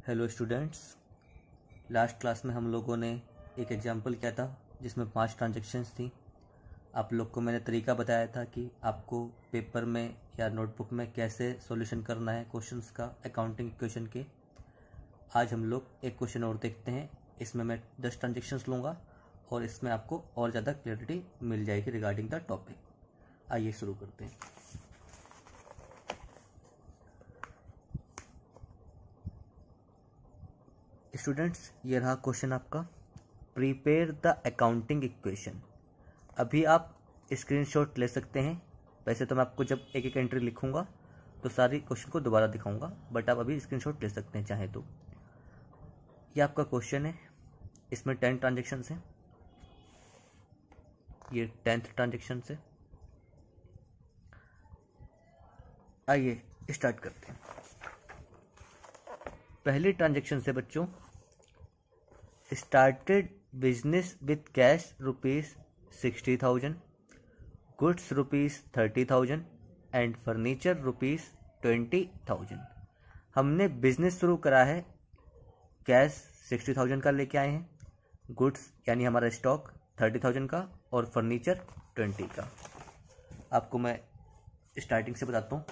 Hello students, last class में हम लोगों ने एक एग्जाम्पल किया था जिसमें 5 ट्रांजेक्शन्स थी। आप लोग को मैंने तरीका बताया था कि आपको पेपर में या नोटबुक में कैसे सॉल्यूशन करना है क्वेश्चंस का अकाउंटिंग इक्वेशन के। आज हम लोग एक क्वेश्चन और देखते हैं। इसमें मैं 10 ट्रांजेक्शन्स लूँगा और इसमें आपको और ज़्यादा क्लियरिटी मिल जाएगी रिगार्डिंग द टॉपिक। आइए शुरू करते हैं। स्टूडेंट्स, ये रहा क्वेश्चन आपका, प्रिपेयर द अकाउंटिंग इक्वेशन। अभी आप स्क्रीनशॉट ले सकते हैं। वैसे तो मैं आपको जब एक एक एंट्री लिखूंगा तो सारी क्वेश्चन को दोबारा दिखाऊंगा, बट आप अभी स्क्रीनशॉट ले सकते हैं चाहे तो। ये आपका क्वेश्चन है, इसमें 10 ट्रांजेक्शन्स हैं। ये 10th ट्रांजेक्शन है। आइए स्टार्ट करते हैं। पहली ट्रांजेक्शन से बच्चों, started business with cash ₹60,000, goods ₹30,000 and furniture ₹20,000। हमने बिजनेस शुरू करा है, कैश 60,000 का लेके आए हैं, गुड्स यानी हमारा स्टॉक 30,000 का और फर्नीचर 20 का। आपको मैं स्टार्टिंग से बताता हूँ।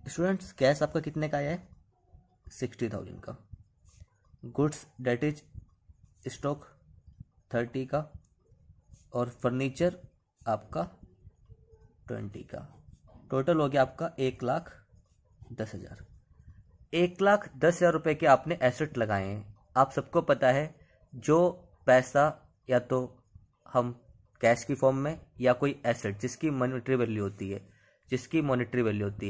स्टूडेंट्स, कैश आपका कितने का आया है? 60,000 का। गुड्स डेट इज स्टॉक 30 का और फर्नीचर आपका 20 का। टोटल हो गया आपका 1,10,000। 1,10,000 रुपये के आपने एसेट लगाए हैं। आप सबको पता है, जो पैसा या तो हम कैश की फॉर्म में या कोई एसेट जिसकी मॉनेटरी वैल्यू होती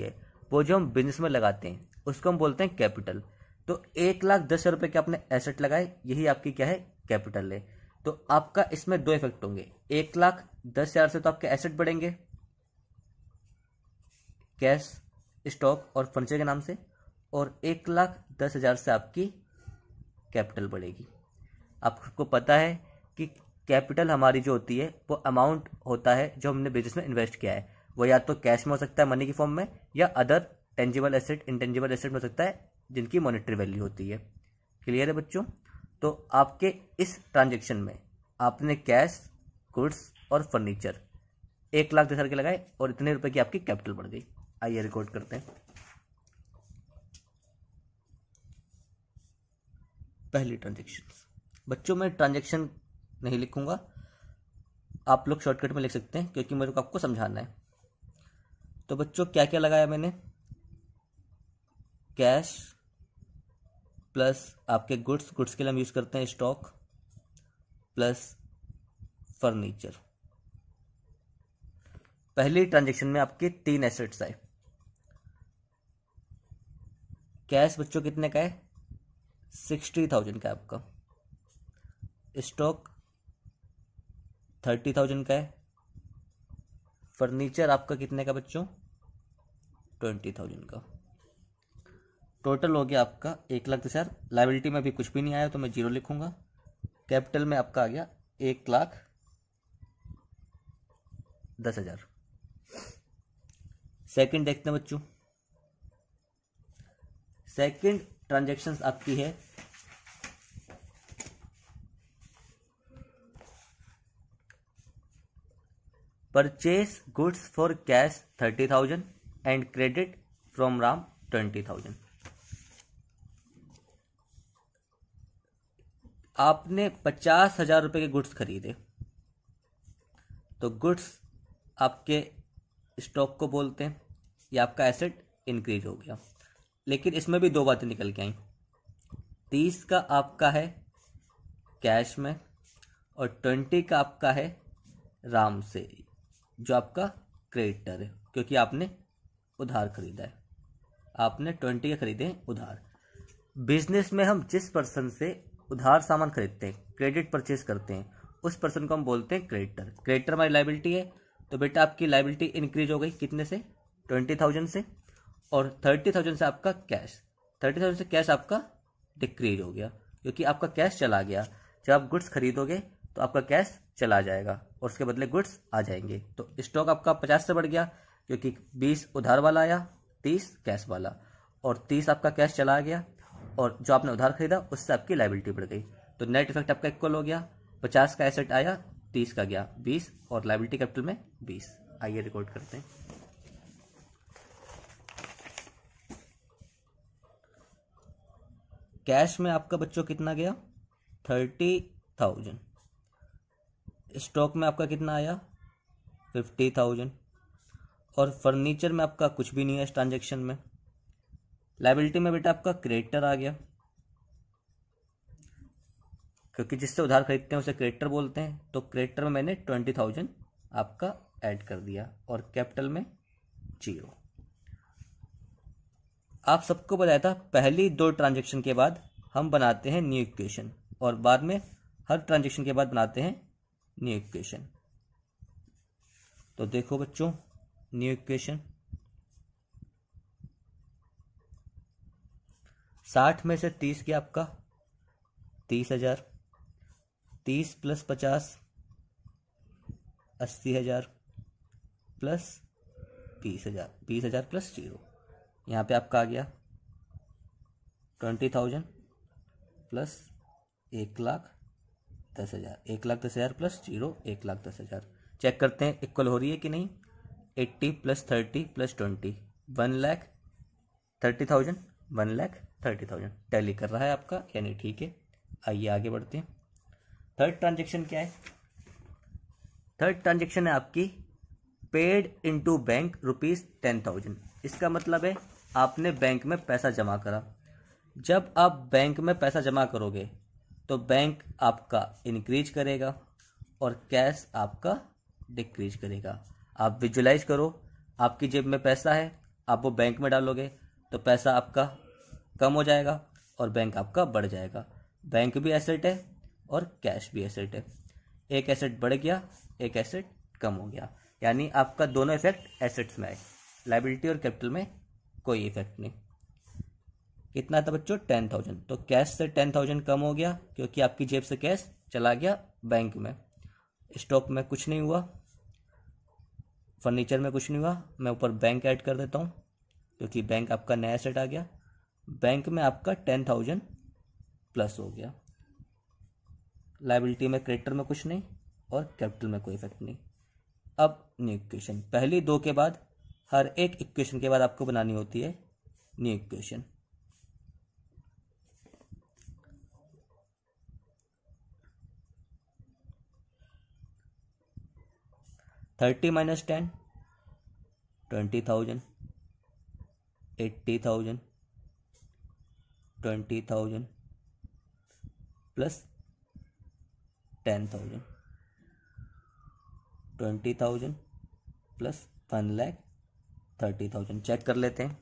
है वो जो हम बिजनेस में लगाते हैं उसको हम बोलते हैं कैपिटल। तो 1,10,000 रुपये के आपने एसेट लगाए, यही आपकी क्या है? कैपिटल है। तो आपका इसमें 2 इफेक्ट होंगे। 1,10,000 से तो आपके एसेट बढ़ेंगे कैश, स्टॉक और फर्नीचर के नाम से, और 1,10,000 से आपकी कैपिटल बढ़ेगी। आपको पता है कि कैपिटल हमारी जो होती है वो अमाउंट होता है जो हमने बिजनेस में इन्वेस्ट किया है। वो या तो कैश में हो सकता है, मनी की फॉर्म में, या other tangible asset, intangible asset में हो सकता है जिनकी मॉनेटरी वैल्यू होती है। क्लियर है बच्चों? तो आपके इस ट्रांजेक्शन में आपने कैश, गुड्स और फर्नीचर 1,10,000 के लगाए और इतने रुपए की आपकी कैपिटल बढ़ गई। आइए रिकॉर्ड करते हैं। पहली ट्रांजेक्शन। बच्चों, मैं ट्रांजेक्शन नहीं लिखूंगा, आप लोग शॉर्टकट में लिख सकते हैं क्योंकि मेरे को आपको समझाना है। तो बच्चों, क्या क्या लगाया मैंने? कैश प्लस आपके गुड्स के लिए हम यूज करते हैं स्टॉक, प्लस फर्नीचर। पहली ट्रांजेक्शन में आपके 3 एसेट्स आए। कैश बच्चों कितने का है? 60,000 का आपका। स्टॉक 30,000 का है। फर्नीचर आपका कितने का बच्चों? 20,000 का। टोटल हो गया आपका 1,10,000। लायबिलिटी में भी कुछ भी नहीं आया तो मैं 0 लिखूंगा। कैपिटल में आपका आ गया 1,10,000। सेकंड देखते हैं बच्चों। सेकंड ट्रांजेक्शन आपकी है purchase goods for cash 30,000 and credit from Ram 20,000। आपने 50,000 रुपए के गुड्स खरीदे, तो गुड्स आपके स्टॉक को बोलते हैं, या आपका एसेट इंक्रीज हो गया। लेकिन इसमें भी 2 बातें निकल के आई। 30 का आपका है कैश में और 20 का आपका है राम से, जो आपका क्रेडिटर है, क्योंकि आपने उधार खरीदा है। आपने 20 के खरीदे हैं उधार। बिजनेस में हम जिस पर्सन से उधार सामान खरीदते हैं, क्रेडिट परचेज करते हैं, उस पर्सन को हम बोलते हैं क्रेडिटर। क्रेडिटर हमारी लायबिलिटी है, तो बेटा आपकी लायबिलिटी इंक्रीज हो गई कितने से? 20,000 से। और 30,000 से आपका कैश, 30,000 से कैश आपका डिक्रीज हो गया क्योंकि आपका कैश चला गया। जब आप गुड्स खरीदोगे तो आपका कैश चला जाएगा और उसके बदले गुड्स आ जाएंगे। तो स्टॉक आपका 50 से बढ़ गया, क्योंकि 20 उधार वाला आया, 30 कैश वाला, और 30 आपका कैश चला गया और जो आपने उधार खरीदा उससे आपकी लायबिलिटी बढ़ गई, तो नेट इफेक्ट आपका इक्वल हो गया। 50 का एसेट आया, 30 का गया 20 और लायबिलिटी कैपिटल में 20। आइए रिकॉर्ड करते हैं। कैश में आपका बच्चों कितना गया 30,000, स्टॉक में आपका कितना आया 50,000, और फर्नीचर में आपका कुछ भी नहीं है इस ट्रांजेक्शन में। लायबिलिटी में बेटा आपका क्रेडिटर आ गया, क्योंकि जिससे उधार खरीदते हैं उसे क्रेडिटर बोलते हैं, तो क्रेडिटर में मैंने 20,000 आपका ऐड कर दिया और कैपिटल में 0। आप सबको बताया था पहली 2 ट्रांजेक्शन के बाद हम बनाते हैं न्यू इक्वेशन और बाद में हर ट्रांजेक्शन के बाद बनाते हैं न्यू इक्वेशन। तो देखो बच्चों, न्यू इक्वेशन 60 में से 30 गया आपका 30,000, 30 + 50 80,000 प्लस 20,000, 20,000 प्लस 0, यहाँ पे आपका आ गया 20,000 प्लस 1,10,000, 1,10,000 प्लस 0, 1,10,000। चेक करते हैं इक्वल हो रही है कि नहीं। 80 + 30 + 20, 1,30,000, 1,30,000 टैली कर रहा है आपका, यानी ठीक है। आइए आगे बढ़ते हैं। थर्ड ट्रांजेक्शन क्या है? थर्ड ट्रांजेक्शन है आपकी पेड इनटू बैंक ₹10,000। इसका मतलब है आपने बैंक में पैसा जमा करा। जब आप बैंक में पैसा जमा करोगे तो बैंक आपका इंक्रीज करेगा और कैश आपका डिक्रीज करेगा। आप विजुलाइज करो, आपकी जेब में पैसा है, आप वो बैंक में डालोगे तो पैसा आपका कम हो जाएगा और बैंक आपका बढ़ जाएगा। बैंक भी एसेट है और कैश भी एसेट है। एक एसेट बढ़ गया, एक एसेट कम हो गया, यानी आपका दोनों इफेक्ट एसेट्स में आए, लायबिलिटी और कैपिटल में कोई इफेक्ट नहीं। कितना था बच्चों 10,000, तो कैश से 10,000 कम हो गया क्योंकि आपकी जेब से कैश चला गया बैंक में। स्टॉक में कुछ नहीं हुआ, फर्नीचर में कुछ नहीं हुआ, मैं ऊपर बैंक ऐड कर देता हूँ क्योंकि बैंक आपका नया एसेट आ गया। बैंक में आपका 10,000 प्लस हो गया। लायबिलिटी में क्रेडिटर में कुछ नहीं और कैपिटल में कोई इफेक्ट नहीं। अब न्यू इक्वेशन, पहली 2 के बाद हर एक इक्वेशन के बाद आपको बनानी होती है new equation. $30 - 10 20,000, 80,000, 20,000 plus 10,000, 20,000 plus 1,30,000। Check कर लेते हैं।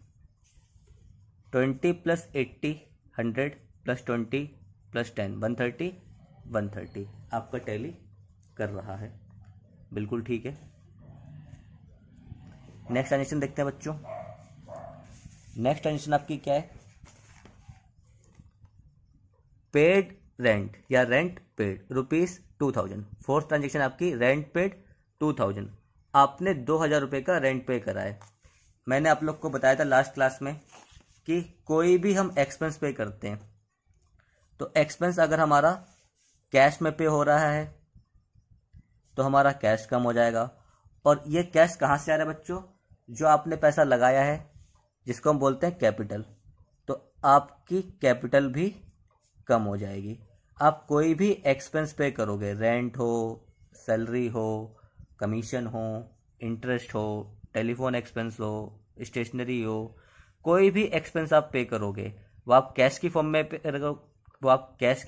20 + 80 100 प्लस 20 प्लस 10 130, 130 आपका टैली कर रहा है, बिल्कुल ठीक है। नेक्स्ट ट्रांजेक्शन देखते हैं बच्चों। नेक्स्ट ट्रांजेक्शन आपकी क्या है? पेड रेंट या रेंट पेड ₹2,000। फोर्थ ट्रांजेक्शन आपकी रेंट पेड 2,000। आपने 2,000 रुपये का रेंट पे करा है। मैंने आप लोग को बताया था लास्ट क्लास में कि कोई भी हम एक्सपेंस पे करते हैं तो एक्सपेंस अगर हमारा कैश में पे हो रहा है तो हमारा कैश कम हो जाएगा। और ये कैश कहाँ से आ रहा है बच्चों? जो आपने पैसा लगाया है जिसको हम बोलते हैं कैपिटल, तो आपकी कैपिटल भी कम हो जाएगी। आप कोई भी एक्सपेंस पे करोगे, रेंट हो, सैलरी हो, कमीशन हो, इंटरेस्ट हो, टेलीफोन एक्सपेंस हो, स्टेशनरी हो, कोई भी एक्सपेंस आप पे करोगे वो आप कैश की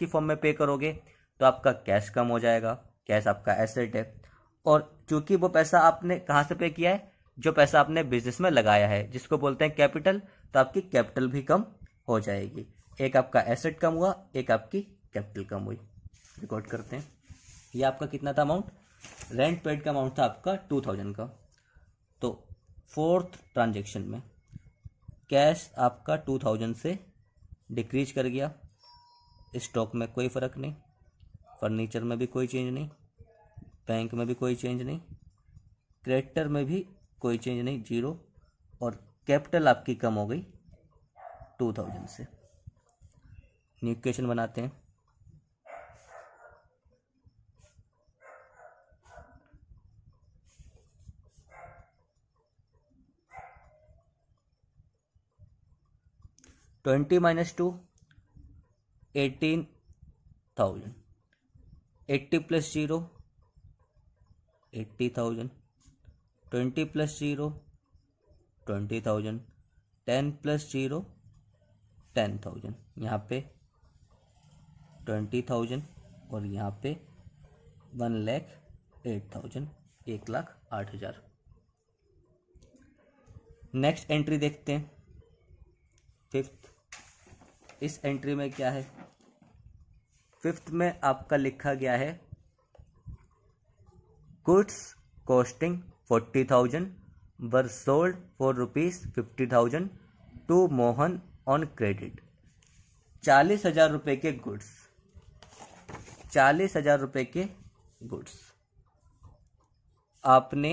फॉर्म में पे करोगे तो आपका कैश कम हो जाएगा। कैश आपका एसेट है और चूंकि वो पैसा आपने कहाँ से पे किया है? जो पैसा आपने बिजनेस में लगाया है जिसको बोलते हैं कैपिटल, तो आपकी कैपिटल भी कम हो जाएगी। एक आपका एसेट कम हुआ, एक आपकी कैपिटल कम हुई। रिकॉर्ड करते हैं। ये आपका कितना था अमाउंट? रेंट पेड का अमाउंट था आपका 2,000 का। तो फोर्थ ट्रांजेक्शन में कैश आपका 2,000 से डिक्रीज कर गया। स्टॉक में कोई फ़र्क नहीं, फर्नीचर में भी कोई चेंज नहीं, बैंक में भी कोई चेंज नहीं, क्रेडिटर में भी कोई चेंज नहीं, 0। और कैपिटल आपकी कम हो गई 2000 से। न्यू इक्वेशन बनाते हैं। (20 - 2) 18,000। 80 + 0 80,000। 20 + 0 20,000। 10 + 0 10,000। यहाँ पे 20,000 और यहाँ पे 1,08,000, 1,08,000। नेक्स्ट एंट्री देखते हैं, 5th। इस एंट्री में क्या है? 5th में आपका लिखा गया है goods costing 40,000 were sold for ₹50,000 to Mohan on credit. 40,000 रुपये के गुड्स, 40,000 रुपये के गुड्स आपने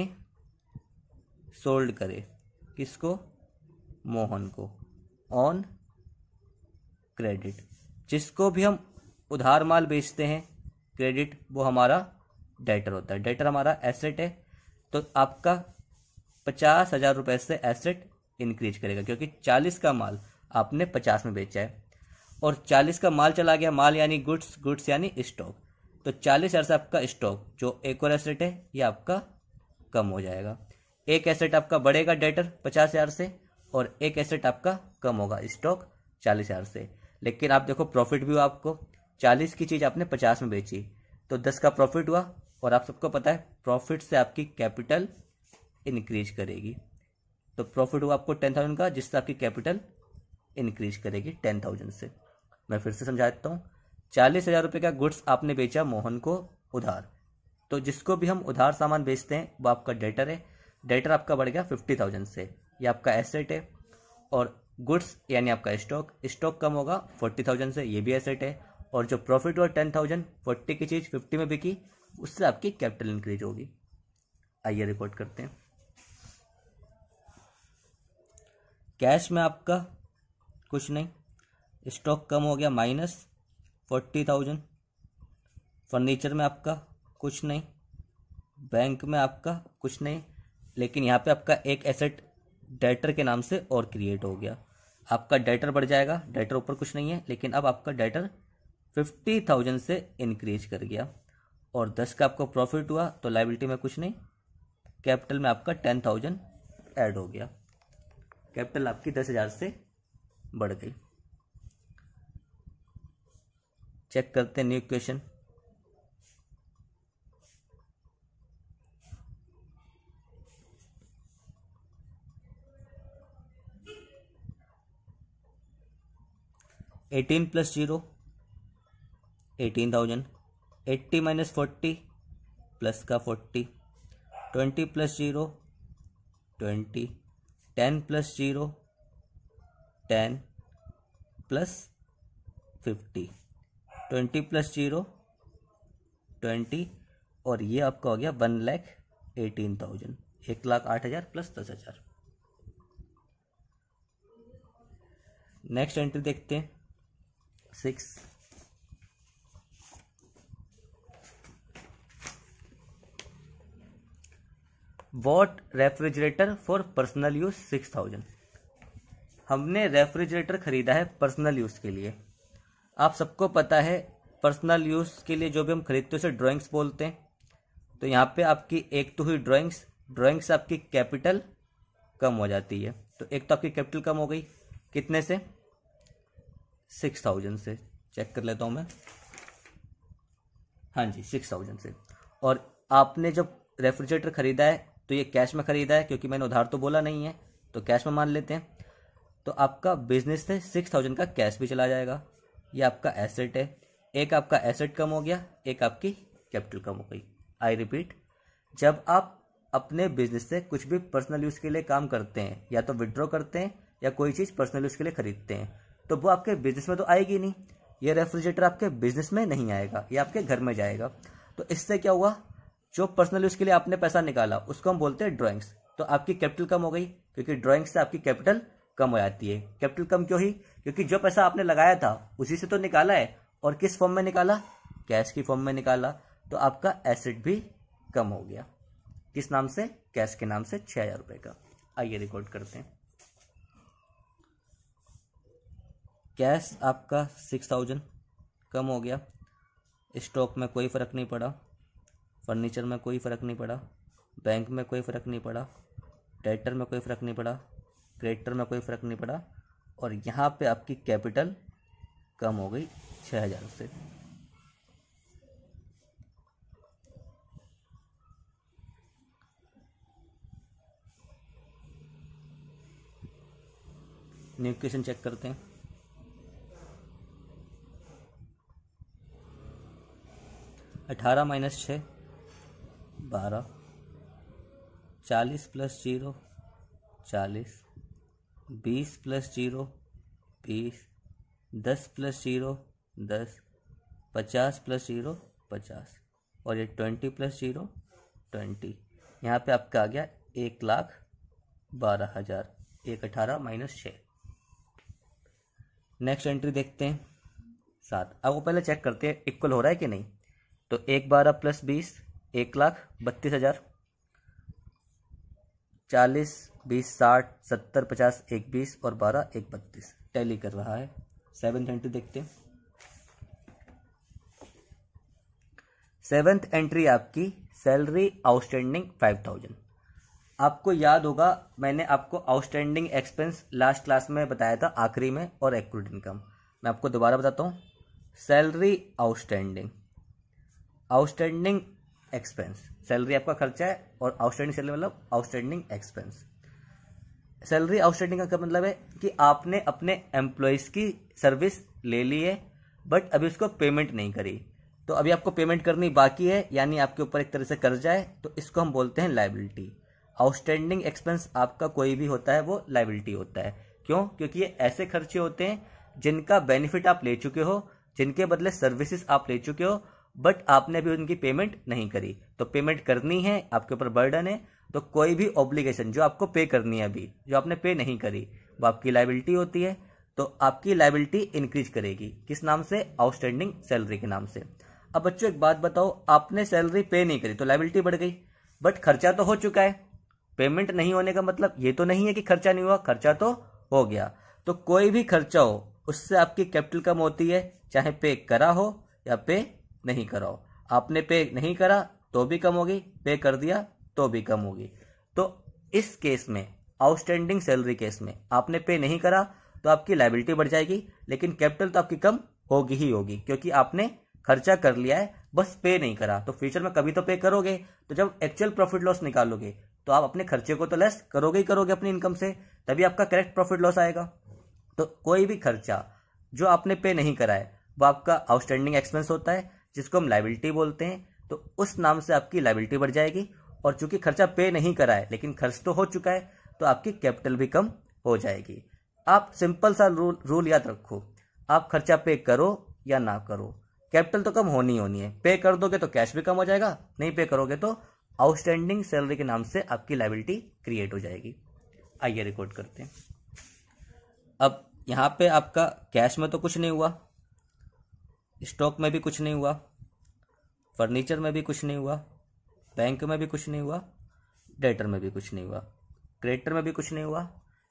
सोल्ड करे। किसको? मोहन को, ऑन क्रेडिट। जिसको भी हम उधार माल बेचते हैं, क्रेडिट, वो हमारा डेटर होता है। डेटर हमारा एसेट है, तो आपका 50,000 रुपये से एसेट इंक्रीज करेगा, क्योंकि 40 का माल आपने 50 में बेचा है और 40 का माल चला गया। माल यानी गुड्स, गुड्स यानी स्टॉक। तो 40,000 से आपका स्टॉक, जो एक और एसेट है, ये आपका कम हो जाएगा। एक एसेट आपका बढ़ेगा डेटर 50,000 से, और एक एसेट आपका कम होगा स्टॉक 40,000 से। लेकिन आप देखो प्रॉफिट भी हुआ आपको। 40 की चीज़ आपने 50 में बेची, तो 10 का प्रॉफिट हुआ। और आप सबको पता है प्रॉफिट से आपकी कैपिटल इंक्रीज करेगी। तो प्रॉफिट हुआ आपको 10,000 का, जिससे आपकी कैपिटल इंक्रीज करेगी 10,000 से। मैं फिर से समझा देता हूँ। 40,000 रुपये का गुड्स आपने बेचा मोहन को उधार। तो जिसको भी हम उधार सामान बेचते हैं वो आपका डेटर है। डेटर आपका बढ़ गया 50,000 से, ये आपका एसेट है। और गुड्स यानी आपका स्टॉक, स्टॉक कम होगा 40,000 से, ये भी एसेट है। और जो प्रॉफिट हुआ 10,000, 40 की चीज़ 50 में बिकी, उससे आपकी कैपिटल इंक्रीज होगी। आइए रिकॉर्ड करते हैं। कैश में आपका कुछ नहीं, स्टॉक कम हो गया -40,000। फर्नीचर में आपका कुछ नहीं, बैंक में आपका कुछ नहीं। लेकिन यहाँ पे आपका एक एसेट डेटर के नाम से और क्रिएट हो गया। आपका डेटर बढ़ जाएगा। डेटर ऊपर कुछ नहीं है, लेकिन अब आपका डेटर 50,000 से इंक्रीज कर गया। और 10 का आपको प्रॉफिट हुआ, तो लायबिलिटी में कुछ नहीं, कैपिटल में आपका 10,000 ऐड हो गया। कैपिटल आपकी 10,000 से बढ़ गई। चेक करते हैं न्यू इक्वेशन। (18 + 0 18,000). 80 - 40 प्लस का 40। 20 + 0 20। 10 + 0 10 प्लस 50। 20 + 0 20। और ये आपका हो गया 1,18,000, 1,08,000 प्लस 10,000। नेक्स्ट एंट्री देखते हैं 6। What refrigerator for personal use 6,000। हमने रेफ्रिजरेटर खरीदा है पर्सनल यूज के लिए। आप सबको पता है पर्सनल यूज के लिए जो भी हम खरीदते हैं उसे ड्राइंग्स बोलते हैं। तो यहाँ पे आपकी एक तो हुई ड्राइंग्स से आपकी कैपिटल कम हो जाती है। तो एक तो आपकी कैपिटल कम हो गई, कितने से? 6,000 से। चेक कर लेता हूँ मैं। हाँ जी, 6,000 से। और आपने जब रेफ्रिजरेटर खरीदा है तो ये कैश में खरीदा है, क्योंकि मैंने उधार तो बोला नहीं है, तो कैश में मान लेते हैं। तो आपका बिजनेस से 6,000 का कैश भी चला जाएगा। ये आपका एसेट है। एक आपका एसेट कम हो गया, एक आपकी कैपिटल कम हो गई। आई रिपीट, जब आप अपने बिजनेस से कुछ भी पर्सनल यूज़ के लिए काम करते हैं, या तो विड्रॉ करते हैं या कोई चीज़ पर्सनल यूज़ के लिए खरीदते हैं, तो वो आपके बिजनेस में तो आएगी नहीं। ये रेफ्रिजरेटर आपके बिजनेस में नहीं आएगा, ये आपके घर में जाएगा। तो इससे क्या हुआ, जो पर्सनल यूज़ के लिए आपने पैसा निकाला उसको हम बोलते हैं ड्राइंग्स। तो आपकी कैपिटल कम हो गई, क्योंकि ड्राइंग से आपकी कैपिटल कम हो जाती है। कैपिटल कम क्यों हुई? क्योंकि जो पैसा आपने लगाया था उसी से तो निकाला है, और किस फॉर्म में निकाला? कैश की फॉर्म में निकाला। तो आपका एसेट भी कम हो गया। किस नाम से? कैश के नाम से 6,000 रुपये का। आइए रिकॉर्ड करते हैं। कैश आपका 6,000 कम हो गया। स्टॉक में कोई फ़र्क नहीं पड़ा, फर्नीचर में कोई फ़र्क नहीं पड़ा, बैंक में कोई फ़र्क नहीं पड़ा, डेटर में कोई फ़र्क नहीं पड़ा, क्रेडिटर में कोई फ़र्क नहीं पड़ा, और यहाँ पे आपकी कैपिटल कम हो गई 6,000 से। न्यू इक्वेशन चेक करते हैं। अठारह minus 6 12, 40 plus 0 40, 20 plus 0 20, 10 plus 0 10, 50 plus 0 50, और ये 20 प्लस 0 20। यहाँ पे आपका आ गया 1,12,000। 1,18 माइनस 6। नेक्स्ट एंट्री देखते हैं 7। अब वो पहले चेक करते हैं इक्वल हो रहा है कि नहीं। तो 1,12 प्लस 20 1,32,000, 40 20 60 70 50 1 20 और 12 1 32 टैली कर रहा है। 7th एंट्री देखते हैं। 7th एंट्री आपकी सैलरी आउटस्टैंडिंग 5,000। आपको याद होगा मैंने आपको आउटस्टैंडिंग एक्सपेंस लास्ट क्लास में बताया था आखिरी में, और एक्रूड इनकम। मैं आपको दोबारा बताता हूँ। Salary outstanding, outstanding expense, salary आपका खर्चा है और आउटस्टैंडिंग सैलरी मतलब आउटस्टैंडिंग एक्सपेंस। सैलरी आउटस्टैंडिंग का मतलब है कि आपने अपने एम्प्लॉयज़ की सर्विस ले ली है, बट अभी उसको पेमेंट नहीं करी, तो अभी आपको पेमेंट करनी बाकी है, यानी आपके ऊपर एक तरह से कर्जा है, तो इसको हम बोलते हैं लायबिलिटी। आउटस्टैंडिंग एक्सपेंस आपका कोई भी होता है वो लायबिलिटी होता है। क्यों? क्योंकि ये ऐसे खर्चे होते हैं जिनका बेनिफिट आप ले चुके हो, जिनके बदले सर्विसेज आप ले चुके हो, बट आपने भी उनकी पेमेंट नहीं करी। तो पेमेंट करनी है, आपके ऊपर बर्डन है, तो कोई भी ऑब्लिगेशन जो आपको पे करनी है अभी, जो आपने पे नहीं करी, वो आपकी लायबिलिटी होती है। तो आपकी लायबिलिटी इंक्रीज करेगी किस नाम से? आउटस्टैंडिंग सैलरी के नाम से। अब बच्चों एक बात बताओ, आपने सैलरी पे नहीं करी तो लायबिलिटी बढ़ गई, बट खर्चा तो हो चुका है। पेमेंट नहीं होने का मतलब ये तो नहीं है कि खर्चा नहीं हुआ, खर्चा तो हो गया। तो कोई भी खर्चा हो उससे आपकी कैपिटल कम होती है, चाहे पे करा हो या पे नहीं करा हो। आपने पे नहीं करा तो भी कम होगी, पे कर दिया तो भी कम होगी। तो इस केस में, आउटस्टैंडिंग सैलरी केस में, आपने पे नहीं करा तो आपकी लायबिलिटी बढ़ जाएगी, लेकिन कैपिटल तो आपकी कम होगी ही होगी, क्योंकि आपने खर्चा कर लिया है, बस पे नहीं करा। तो फ्यूचर में कभी तो पे करोगे, तो जब एक्चुअल प्रॉफिट लॉस निकालोगे तो आप अपने खर्चे को तो लेस करोगे ही करोगे अपनी इनकम से, तभी आपका करेक्ट प्रॉफिट लॉस आएगा। तो कोई भी खर्चा जो आपने पे नहीं करा है वो आपका आउटस्टैंडिंग एक्सपेंस होता है, जिसको हम लायबिलिटी बोलते हैं। तो उस नाम से आपकी लायबिलिटी बढ़ जाएगी, और चूंकि खर्चा पे नहीं करा है लेकिन खर्च तो हो चुका है, तो आपकी कैपिटल भी कम हो जाएगी। आप सिंपल सा रूल याद रखो, आप खर्चा पे करो या ना करो, कैपिटल तो कम होनी होनी है। पे कर दोगे तो कैश भी कम हो जाएगा, नहीं पे करोगे तो आउटस्टैंडिंग सैलरी के नाम से आपकी लायबिलिटी क्रिएट हो जाएगी। आइए रिकॉर्ड करते हैं। अब यहाँ पे आपका कैश में तो कुछ नहीं हुआ, स्टॉक में भी कुछ नहीं हुआ, फर्नीचर में भी कुछ नहीं हुआ, बैंक में भी कुछ नहीं हुआ, डेटर में भी कुछ नहीं हुआ, क्रेडिटर में भी कुछ नहीं हुआ,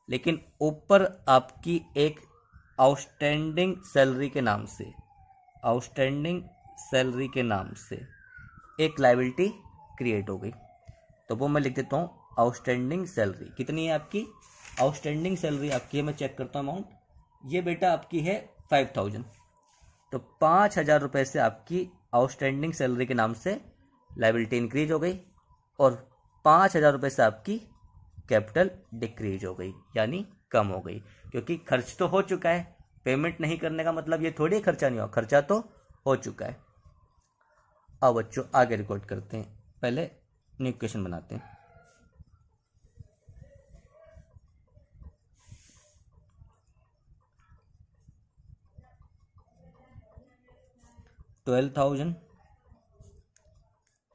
लेकिन ऊपर आपकी एक आउटस्टैंडिंग सैलरी के नाम से, आउटस्टैंडिंग सैलरी के नाम से एक लायबिलिटी क्रिएट हो गई। तो वो मैं लिख देता हूँ, आउटस्टैंडिंग सैलरी कितनी है आपकी? आउटस्टैंडिंग सैलरी आपकी है, मैं चेक करता हूँ अमाउंट, ये बेटा आपकी है 5,000। तो 5,000 रुपये से आपकी आउटस्टैंडिंग सैलरी के नाम से लायबिलिटी इंक्रीज हो गई, और 5,000 रुपये से आपकी कैपिटल डिक्रीज हो गई, यानी कम हो गई, क्योंकि खर्च तो हो चुका है। पेमेंट नहीं करने का मतलब ये थोड़ी खर्चा नहीं हुआ, खर्चा तो हो चुका है। अब बच्चों आगे रिकॉर्ड करते हैं, पहले न्यू इक्वेशन बनाते हैं। $12,000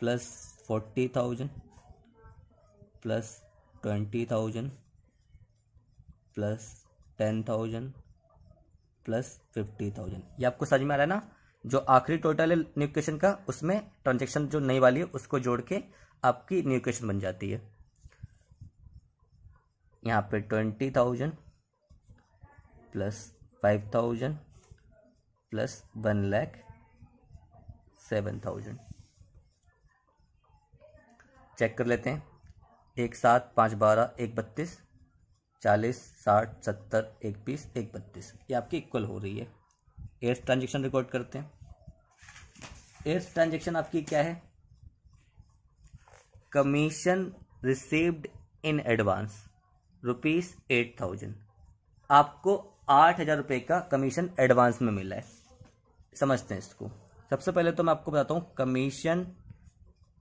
प्लस 40,000 प्लस 20,000 प्लस 10,000 प्लस 50,000। ये आपको समझ में आ रहा है ना? जो आखिरी टोटल है न्यू इक्वेशन का, उसमें ट्रांजेक्शन जो नई वाली है उसको जोड़ के आपकी न्यू इक्वेशन बन जाती है। यहाँ पे 20,000 प्लस 5,000 प्लस 1,07,000। चेक कर लेते हैं। 1 7 5 12 1 32 40 60 70 1 20 1 32, ये आपकी इक्वल हो रही है। एट्थ ट्रांजेक्शन रिकॉर्ड करते हैं। एट्थ ट्रांजेक्शन आपकी क्या है? Commission received in advance ₹8,000। आपको 8,000 रुपये का कमीशन एडवांस में मिला है। समझते हैं इसको। सबसे पहले तो मैं आपको बताता हूँ कमीशन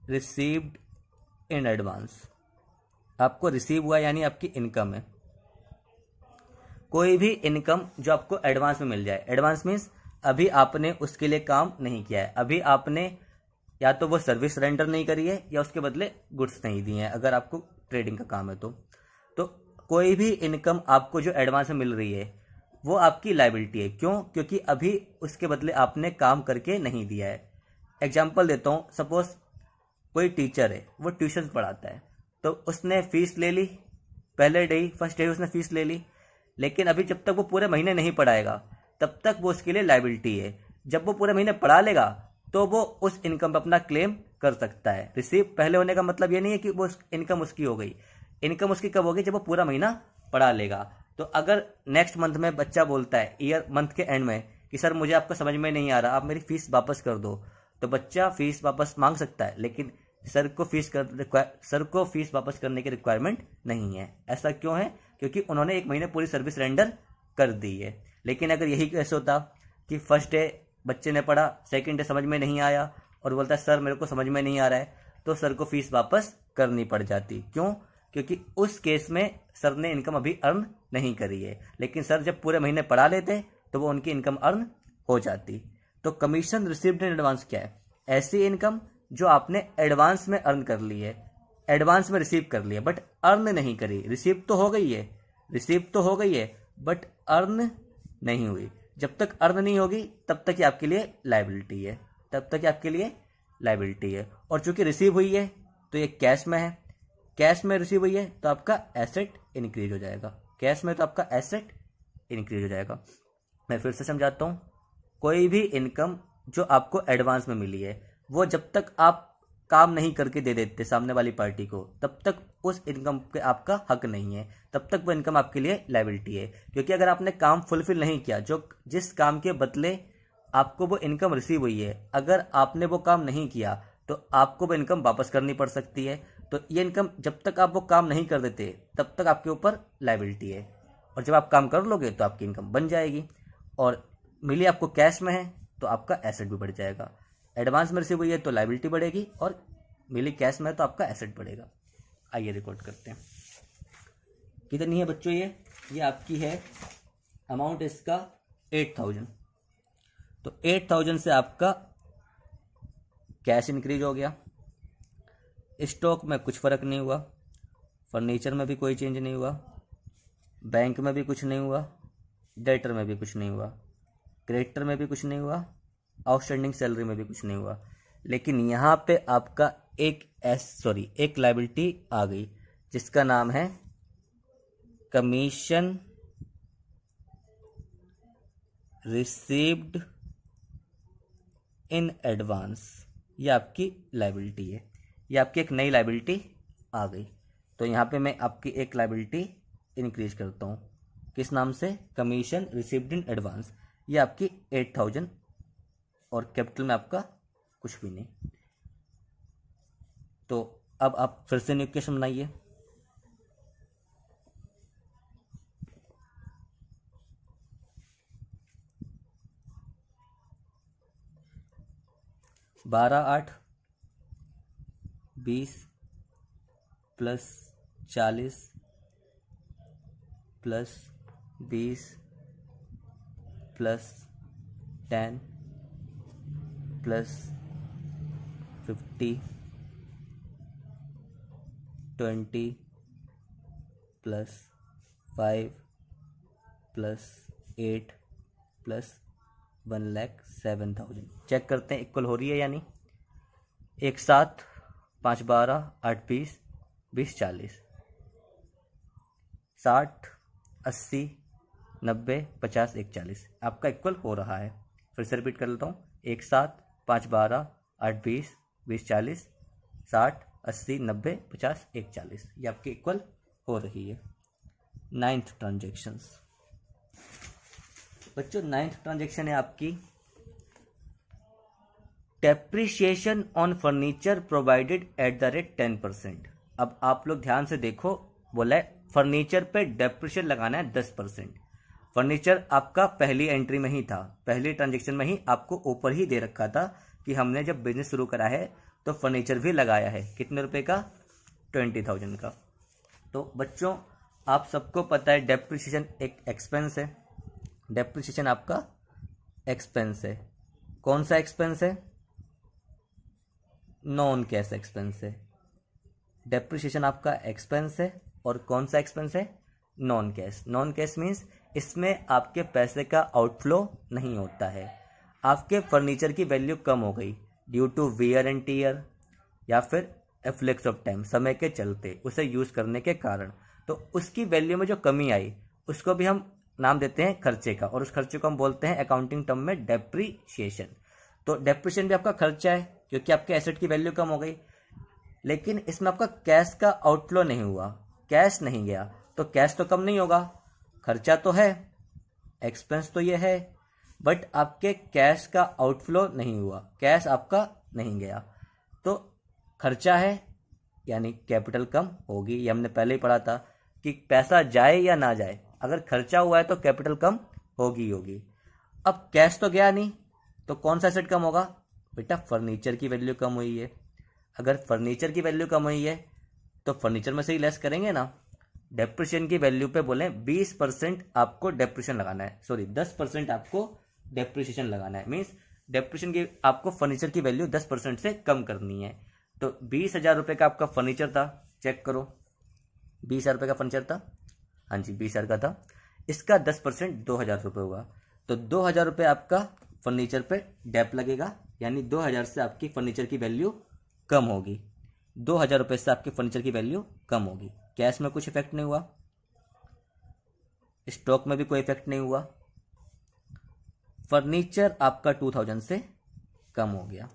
रिसीव्ड इन एडवांस। आपको रिसीव हुआ यानी आपकी इनकम है। कोई भी इनकम जो आपको एडवांस में मिल जाए, एडवांस मीन्स अभी आपने उसके लिए काम नहीं किया है, अभी आपने या तो वो सर्विस रेंडर नहीं करी है या उसके बदले गुड्स नहीं दिए हैं, अगर आपको ट्रेडिंग का काम है तो कोई भी इनकम आपको जो एडवांस में मिल रही है वो आपकी लायबिलिटी है। क्यों? क्योंकि अभी उसके बदले आपने काम करके नहीं दिया है। एग्जाम्पल देता हूँ, सपोज कोई टीचर है, वो ट्यूशन पढ़ाता है, तो उसने फीस ले ली, पहले डे फर्स्ट डे उसने फीस ले ली, लेकिन अभी जब तक वो पूरे महीने नहीं पढ़ाएगा तब तक वो उसके लिए लायबिलिटी है। जब वो पूरे महीने पढ़ा लेगा तो वो उस इनकम पर अपना क्लेम कर सकता है। रिसीव पहले होने का मतलब ये नहीं है कि वो इनकम उसकी हो गई। इनकम उसकी कब होगी? जब वो पूरा महीना पढ़ा लेगा। तो अगर नेक्स्ट मंथ में बच्चा बोलता है ईयर मंथ के एंड में कि सर मुझे आपका समझ में नहीं आ रहा, आप मेरी फीस वापस कर दो, तो बच्चा फीस वापस मांग सकता है, लेकिन सर को फीस वापस करने की रिक्वायरमेंट नहीं है। ऐसा क्यों है? क्योंकि उन्होंने 1 महीने पूरी सर्विस रेंडर कर दी है। लेकिन अगर यही केस होता कि फर्स्ट डे बच्चे ने पढ़ा, सेकंड डे समझ में नहीं आया और बोलता है सर मेरे को समझ में नहीं आ रहा है, तो सर को फीस वापस करनी पड़ जाती। क्यों? क्योंकि उस केस में सर ने इनकम अभी अर्न नहीं करी है, लेकिन सर जब पूरे महीने पढ़ा लेते तो वो उनकी इनकम अर्न हो जाती। तो कमीशन रिसीव्ड इन एडवांस क्या है? ऐसी इनकम जो आपने एडवांस में अर्न कर ली है, एडवांस में रिसीव कर लिया बट अर्न नहीं करी। रिसीव तो हो गई है बट अर्न नहीं हुई। जब तक अर्न नहीं होगी तब तक ही आपके लिए लायबिलिटी है, और चूंकि रिसीव हुई है तो ये कैश में है, कैश में रिसीव हुई है तो आपका एसेट इंक्रीज हो जाएगा। मैं फिर से समझाता हूँ। कोई भी इनकम जो आपको एडवांस में मिली है, वो जब तक आप काम नहीं करके दे देते सामने वाली पार्टी को, तब तक उस इनकम पे आपका हक नहीं है, तब तक वो इनकम आपके लिए लायबिलिटी है। क्योंकि अगर आपने काम फुलफिल नहीं किया, जिस काम के बदले आपको वो इनकम रिसीव हुई है, अगर आपने वो काम नहीं किया तो आपको वो इनकम वापस करनी पड़ सकती है। तो ये इनकम जब तक आप वो काम नहीं कर देते तब तक आपके ऊपर लायबिलिटी है, और जब आप काम कर लोगे तो आपकी इनकम बन जाएगी। और मिली आपको कैश में है तो आपका एसेट भी बढ़ जाएगा। एडवांस में रिसीव हुई है तो लायबिलिटी बढ़ेगी, और मिली कैश में तो आपका एसेट बढ़ेगा। आइए रिकॉर्ड करते हैं। कितनी है बच्चों? ये आपकी है अमाउंट इसका 8,000। तो 8,000 से आपका कैश इंक्रीज हो गया, स्टॉक में कुछ फर्क नहीं हुआ, फर्नीचर में भी कोई चेंज नहीं हुआ, बैंक में भी कुछ नहीं हुआ, डेटर में भी कुछ नहीं हुआ, क्रेडिटर में भी कुछ नहीं हुआ, आउटस्टैंडिंग सैलरी में भी कुछ नहीं हुआ। लेकिन यहाँ पे आपका एक लायबिलिटी आ गई जिसका नाम है कमीशन रिसीव्ड इन एडवांस। ये आपकी लायबिलिटी है, ये आपकी एक नई लायबिलिटी आ गई। तो यहाँ पे मैं आपकी एक लायबिलिटी इंक्रीज करता हूँ, किस नाम से? Commission received in advance. ये आपकी 8,000, और कैपिटल में आपका कुछ भी नहीं। तो अब आप फिर से न्यू इक्वेशन बनाइए। बारह 8 20 plus 40 plus 20 plus 10 plus 50 20 +5 +8 +1,07,000 check करते हैं इक्वल हो रही है या नहीं। 1 7 5 12 8 20 20 40 60 80 90 50 1 40 आपका इक्वल हो रहा है। फिर से रिपीट कर लेता हूँ। 1 7 5 12 8 20 20 40 60 80 90 50 1 40 ये आपके इक्वल हो रही है। 9th ट्रांजेक्शन्स बच्चों, 9th ट्रांजेक्शन है आपकी depreciation on furniture provided at the rate 10%। अब आप लोग ध्यान से देखो, बोला है फर्नीचर पे डेप्रिसिएशन लगाना है 10%। फर्नीचर आपका पहली एंट्री में ही था, पहली ट्रांजेक्शन में ही आपको ऊपर ही दे रखा था कि हमने जब बिजनेस शुरू करा है तो फर्नीचर भी लगाया है। कितने रुपए का? 20,000 का। तो बच्चों आप सबको पता है डेप्रिसिएशन एक एक्सपेंस है। डेप्रिसिएशन आपका एक्सपेंस है। कौन सा एक्सपेंस है? नॉन कैश एक्सपेंस है। डेप्रिसिएशन आपका एक्सपेंस है और कौन सा एक्सपेंस है? Non cash. Non cash means इसमें आपके पैसे का आउटफ्लो नहीं होता है। आपके फर्नीचर की वैल्यू कम हो गई due to wear and tear या फिर एफ्लेक्स ऑफ टाइम, समय के चलते उसे यूज करने के कारण, तो उसकी वैल्यू में जो कमी आई उसको भी हम नाम देते हैं खर्चे का, और उस खर्चे को हम बोलते हैं अकाउंटिंग टर्म में डेप्रिसिएशन। तो डेप्रिसिएशन भी आपका खर्चा है क्योंकि आपके एसेट की वैल्यू कम हो गई, लेकिन इसमें आपका कैश का आउटफ्लो नहीं हुआ, कैश नहीं गया, तो कैश तो कम नहीं होगा, खर्चा तो है, एक्सपेंस तो ये है, बट आपके कैश का आउटफ्लो नहीं हुआ, कैश आपका नहीं गया, तो खर्चा है यानी कैपिटल कम होगी। ये हमने पहले ही पढ़ा था कि पैसा जाए या ना जाए, अगर खर्चा हुआ है तो कैपिटल कम होगी ही होगी। अब कैश तो गया नहीं, तो कौन सा एसेट कम होगा? बेटा फर्नीचर की वैल्यू कम हुई है। अगर फर्नीचर की वैल्यू कम हुई है तो फर्नीचर में से ही लेस करेंगे ना। डेप्रिसिएशन की वैल्यू पे बोले 20% आपको डेप्रिसिएशन लगाना है, सॉरी 10% आपको डेप्रिसिएशन लगाना है। मीन्स डेप्रिसिएशन की आपको फर्नीचर की वैल्यू 10% से कम करनी है। तो 20,000 रुपये का आपका फर्नीचर था, चेक करो 20,000 रुपये का फर्नीचर था, हाँ जी 20,000 का था, इसका 10% 2,000 रुपये हुआ, तो 2,000 रुपये आपका फर्नीचर पे डेप लगेगा, यानी 2,000 से आपकी फर्नीचर की वैल्यू कम होगी। 2,000 रुपये से आपकी फर्नीचर की वैल्यू कम होगी। कैश में कुछ इफेक्ट नहीं हुआ, स्टॉक में भी कोई इफेक्ट नहीं हुआ, फर्नीचर आपका 2,000 से कम हो गया।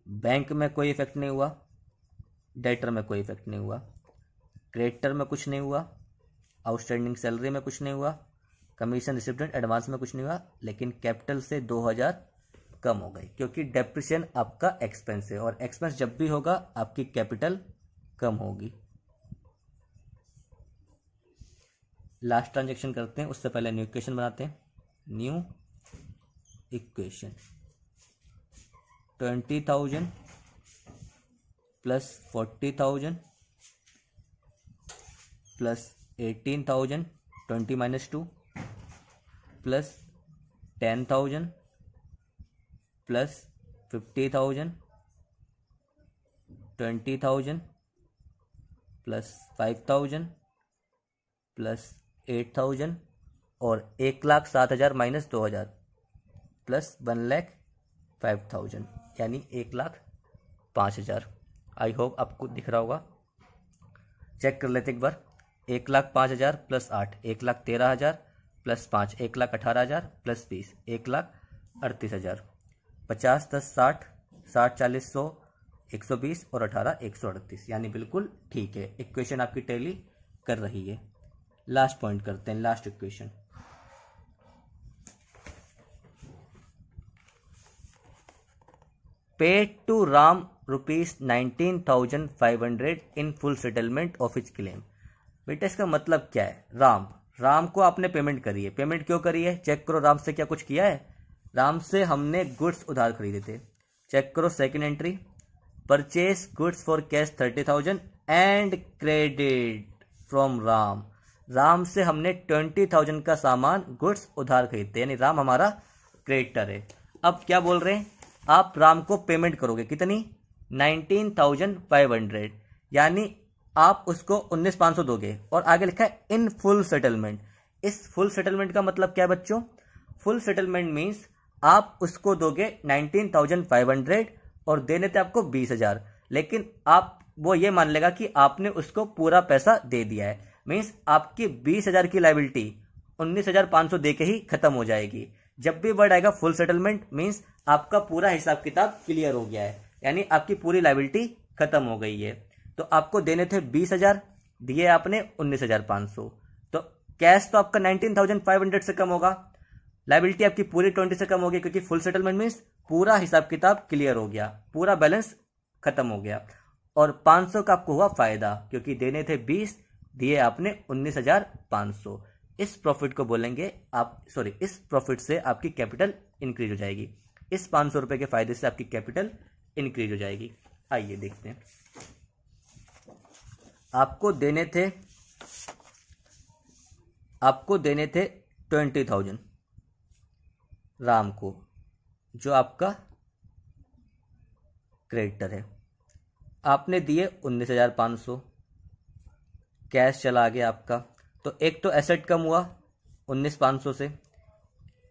बैंक में कोई इफेक्ट नहीं हुआ, डेटर में कोई इफेक्ट नहीं हुआ, क्रेडिटर में कुछ नहीं हुआ, आउटस्टैंडिंग सैलरी में कुछ नहीं हुआ, कमीशन रिसिप्टेंट एडवांस में कुछ नहीं हुआ, लेकिन कैपिटल से 2,000 कम हो गई क्योंकि डेप्रिसिएशन आपका एक्सपेंस है और एक्सपेंस जब भी होगा आपकी कैपिटल कम होगी। लास्ट ट्रांजैक्शन करते हैं, उससे पहले न्यू इक्वेशन बनाते हैं। New equation 20,000 plus 40,000 plus 18,000 20 minus 2 plus 10,000 plus 50,000 20,000 plus 5,000 plus 8,000 और 1,07,000 माइनस 2,000 प्लस 1,05,000 यानी 1,05,000। आई होप आपको दिख रहा होगा। चेक कर लेते एक बार। 1,05,000 प्लस 8 1,13,000 प्लस 5 1,18,000 प्लस 20 1,38,000। 50 10 60 60 40 100 120 और 18 138 यानी बिल्कुल ठीक है। इक्वेशन आपकी टैली कर रही है। लास्ट पॉइंट करते हैं, last equation. Paid to Ram ₹19,500 in full settlement of his claim. बेटा इसका मतलब क्या है? राम को आपने पेमेंट करी है। पेमेंट क्यों करी है? चेक करो राम से क्या कुछ किया है। राम से हमने गुड्स उधार खरीदे थे। चेक करो second entry, purchase goods for cash 30,000 and credit from Ram. Ram से हमने 20,000 का सामान गुड्स उधार खरीदते, यानी राम हमारा क्रेडिटर है। अब क्या बोल रहे हैं? आप राम को पेमेंट करोगे कितनी? 19,500, यानी आप उसको 19,500 दोगे और आगे लिखा है इन फुल सेटलमेंट। इस फुल सेटलमेंट का मतलब क्या है बच्चों? फुल सेटलमेंट मीन्स आप उसको दोगे 19,500 और देने थे आपको 20,000, लेकिन आप वो ये मान लेगा कि आपने उसको पूरा पैसा दे दिया है। मीन्स आपकी 20,000 की लाइबिलिटी 19,500 दे के ही खत्म हो जाएगी। जब भी वर्ड आएगा फुल सेटलमेंट मीन्स आपका पूरा हिसाब किताब क्लियर हो गया है, यानी आपकी पूरी लाइबिलिटी खत्म हो गई है। तो आपको देने थे 20,000, दिए आपने 19,500, तो कैश तो आपका 19,500 से कम होगा, लाइबिलिटी आपकी पूरी 20 से कम होगी, क्योंकि फुल सेटलमेंट मीन्स पूरा हिसाब किताब क्लियर हो गया, पूरा बैलेंस खत्म हो गया। और 500 का आपको हुआ फायदा, क्योंकि देने थे 20, दिए आपने 19,500। इस प्रॉफिट को बोलेंगे आप, सॉरी, इस प्रॉफिट से आपकी कैपिटल इंक्रीज हो जाएगी। इस 500 रुपए के फायदे से आपकी कैपिटल इंक्रीज हो जाएगी। आइए देखते हैं। आपको देने थे 20,000 राम को, जो आपका क्रेडिटर है। आपने दिए 19,500, कैश चला गया आपका, तो एक तो एसेट कम हुआ 19,500 से,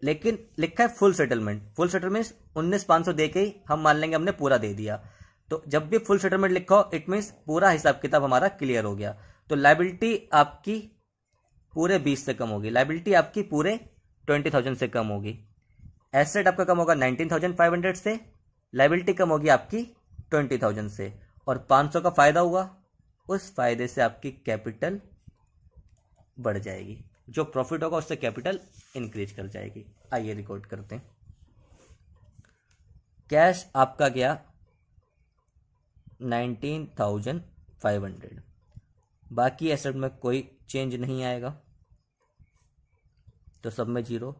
लेकिन लिखा है फुल सेटलमेंट। फुल सेटलमेंट 19,500 दे के ही हम मान लेंगे हमने पूरा दे दिया। तो जब भी फुल सेटलमेंट लिखा हो इट मीन्स पूरा हिसाब किताब हमारा क्लियर हो गया। तो लाइबिलिटी आपकी पूरे 20 से कम होगी, लाइबिलिटी आपकी पूरे 20,000 से कम होगी। एसेट आपका कम होगा 19,500 से, लाइबिलिटी कम होगी आपकी 20,000 से, और 500 का फायदा हुआ, उस फायदे से आपकी कैपिटल बढ़ जाएगी। जो प्रॉफिट होगा उससे कैपिटल इंक्रीज कर जाएगी। आइए रिकॉर्ड करते हैं। कैश आपका गया 19,500, बाकी एसेट में कोई चेंज नहीं आएगा, तो सब में 0।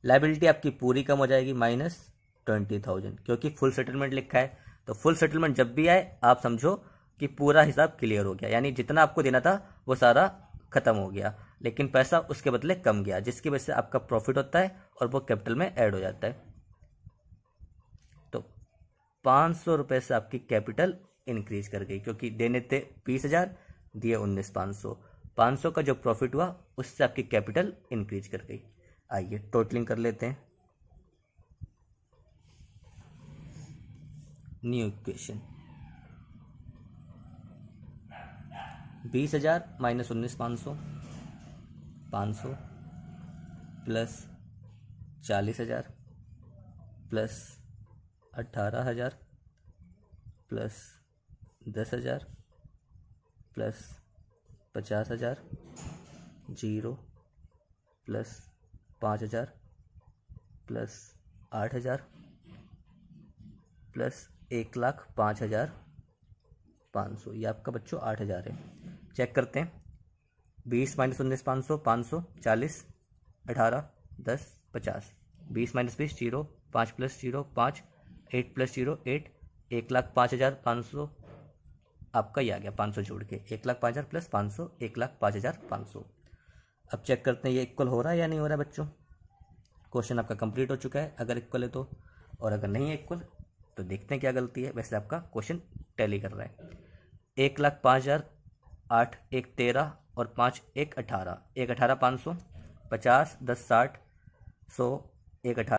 लाइबिलिटी आपकी पूरी कम हो जाएगी -20,000, क्योंकि फुल सेटलमेंट लिखा है। तो फुल सेटलमेंट जब भी आए आप समझो कि पूरा हिसाब क्लियर हो गया, यानी जितना आपको देना था वो सारा खत्म हो गया, लेकिन पैसा उसके बदले कम गया, जिसकी वजह से आपका प्रॉफिट होता है और वो कैपिटल में ऐड हो जाता है। तो 500 रुपये से आपकी कैपिटल इंक्रीज कर गई, क्योंकि देने थे 20,000, दिए 19,500। 500 का जो प्रॉफिट हुआ उससे आपकी कैपिटल इंक्रीज कर गई। आइए टोटलिंग कर लेते हैं। New equation, 20,000 minus 19,500, 500 plus 40,000 plus 18,000 plus 10,000 plus 50,000, 0 plus 5,000 plus 8,000 plus 1,05,500। ये आपका बच्चों 8,000 है। चेक करते हैं। 20 माइनस 19,500, 500, 40, 18, 10, 50, 20 माइनस 20, 0, 5 प्लस 0, 5, 8 प्लस 0, 8, 1,05,500 आपका ये आ गया 500 जोड़ के, 1,05,000 प्लस 500, 1,05,500। अब चेक करते हैं ये इक्वल हो रहा है या नहीं हो रहा है बच्चों। क्वेश्चन आपका कंप्लीट हो चुका है अगर इक्वल है तो, और अगर नहीं है इक्वल तो देखते हैं क्या गलती है। वैसे आपका क्वेश्चन टैली कर रहा है। 1,05,000, 8 1 13 और 5 1 18, 1 18 500, 50 10 60, 100 1 18।